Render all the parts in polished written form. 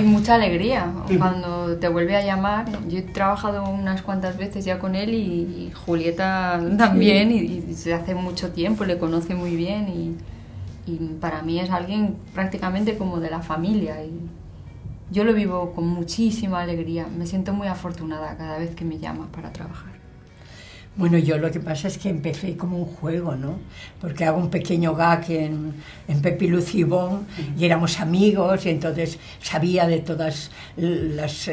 y mucha alegría cuando te vuelve a llamar. Yo he trabajado unas cuantas veces ya con él y Julieta también, sí. y desde hace mucho tiempo le conoce muy bien y para mí es alguien prácticamente como de la familia y yo lo vivo con muchísima alegría. Me siento muy afortunada cada vez que me llama para trabajar. Bueno, yo lo que pasa es que empecé como un juego, ¿no? Porque hago un pequeño gag en Pepi, Lucy y Bon, y éramos amigos, y entonces sabía de todas las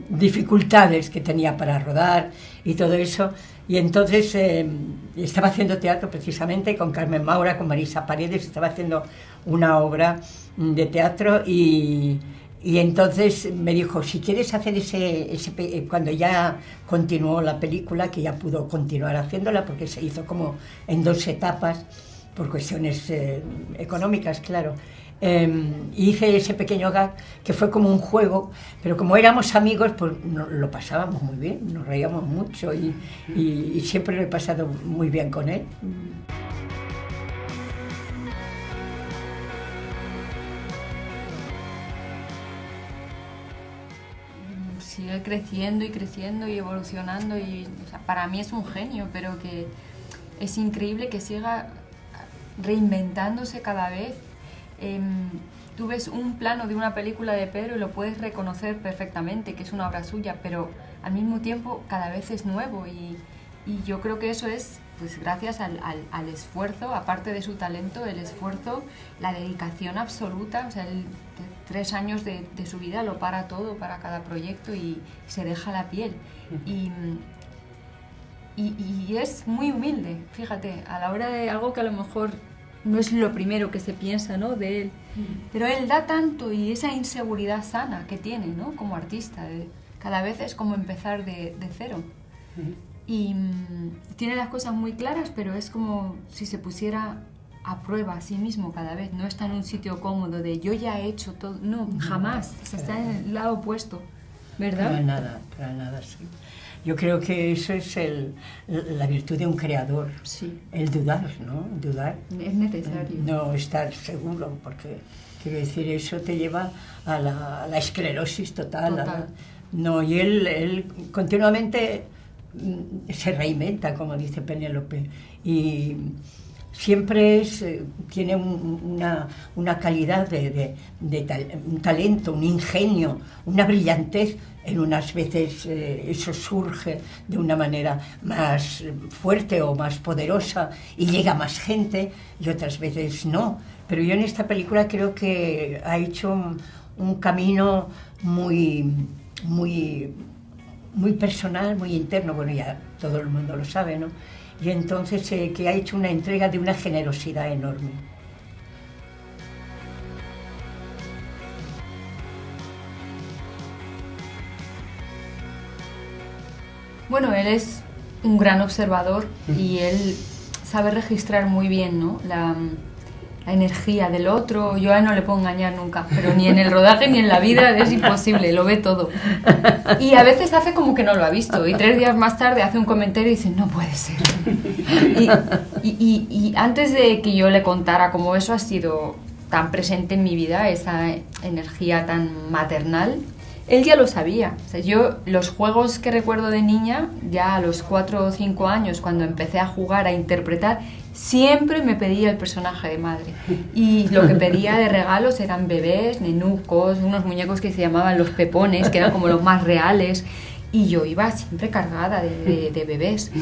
dificultades que tenía para rodar y todo eso. Y entonces estaba haciendo teatro precisamente con Carmen Maura, con Marisa Paredes, estaba haciendo una obra de teatro y entonces me dijo, si quieres hacer cuando ya continuó la película, que ya pudo continuar haciéndola, porque se hizo como en 2 etapas, por cuestiones económicas, claro. Hice ese pequeño gag, que fue como un juego, pero como éramos amigos, pues lo pasábamos muy bien, nos reíamos mucho y siempre lo he pasado muy bien con él. Sigue creciendo y creciendo y evolucionando y o sea, para mí es un genio, pero que es increíble que siga reinventándose cada vez. Tú ves un plano de una película de Pedro y lo puedes reconocer perfectamente, que es una obra suya, pero al mismo tiempo cada vez es nuevo y yo creo que eso es pues gracias al esfuerzo, aparte de su talento, el esfuerzo, la dedicación absoluta, o sea, 3 años de su vida lo para todo para cada proyecto y se deja la piel. Y es muy humilde, fíjate, a la hora de algo que a lo mejor no es lo primero que se piensa, ¿no?, de él. Pero él da tanto y esa inseguridad sana que tiene, ¿no?, como artista. Cada vez es como empezar de cero. Y tiene las cosas muy claras, pero es como si se pusiera a prueba a sí mismo cada vez. No está en un sitio cómodo de yo ya he hecho todo. No, jamás. Está en el lado opuesto, ¿verdad? Para nada, sí. Yo creo que eso es la virtud de un creador. Sí. El dudar, ¿no? Dudar. Es necesario. No estar seguro, porque quiero decir, eso te lleva a la esclerosis total. No, y él continuamente se reinventa, como dice Penélope, y siempre tiene una calidad un talento, un ingenio, una brillantez. En unas veces eso surge de una manera más fuerte o más poderosa y llega a más gente, y otras veces no. Pero yo en esta película creo que ha hecho un camino muy personal, muy interno, bueno, ya todo el mundo lo sabe, ¿no? Y entonces que ha hecho una entrega de una generosidad enorme. Bueno, él es un gran observador y él sabe registrar muy bien, ¿no?, la energía del otro. Yo a él no le puedo engañar nunca, pero ni en el rodaje ni en la vida es imposible, lo ve todo. Y a veces hace como que no lo ha visto y 3 días más tarde hace un comentario y dice, no puede ser. Y antes de que yo le contara cómo eso ha sido tan presente en mi vida, esa energía tan maternal, él ya lo sabía. O sea, yo los juegos que recuerdo de niña, ya a los 4 o 5 años, cuando empecé a jugar, a interpretar, siempre me pedía el personaje de madre. Y lo que pedía de regalos eran bebés, nenucos, unos muñecos que se llamaban los pepones, que eran como los más reales. Y yo iba siempre cargada de bebés.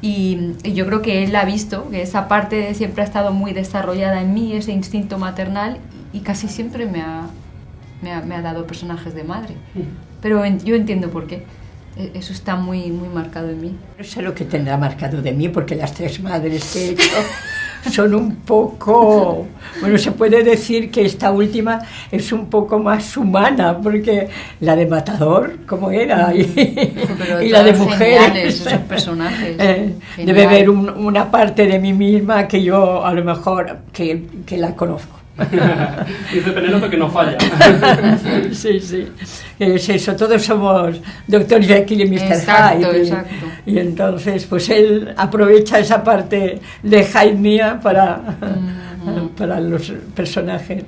Y yo creo que él ha visto que esa parte siempre ha estado muy desarrollada en mí, ese instinto maternal, y casi siempre me ha dado personajes de madre. Pero yo entiendo por qué. Eso está muy, muy marcado en mí. No sé lo que tendrá marcado de mí, porque las 3 madres que he hecho son un poco... Bueno, se puede decir que esta última es un poco más humana, porque la de Matador, ¿cómo era? Y la de Mujer. Esos personajes. Debe haber una parte de mí misma que yo, a lo mejor, que la conozco. Dice Penélope que no falla. Sí. Es eso, todos somos Dr. Jekyll y Mr. Hyde. Exacto. Y entonces, pues él aprovecha esa parte de Hyde mía para los personajes.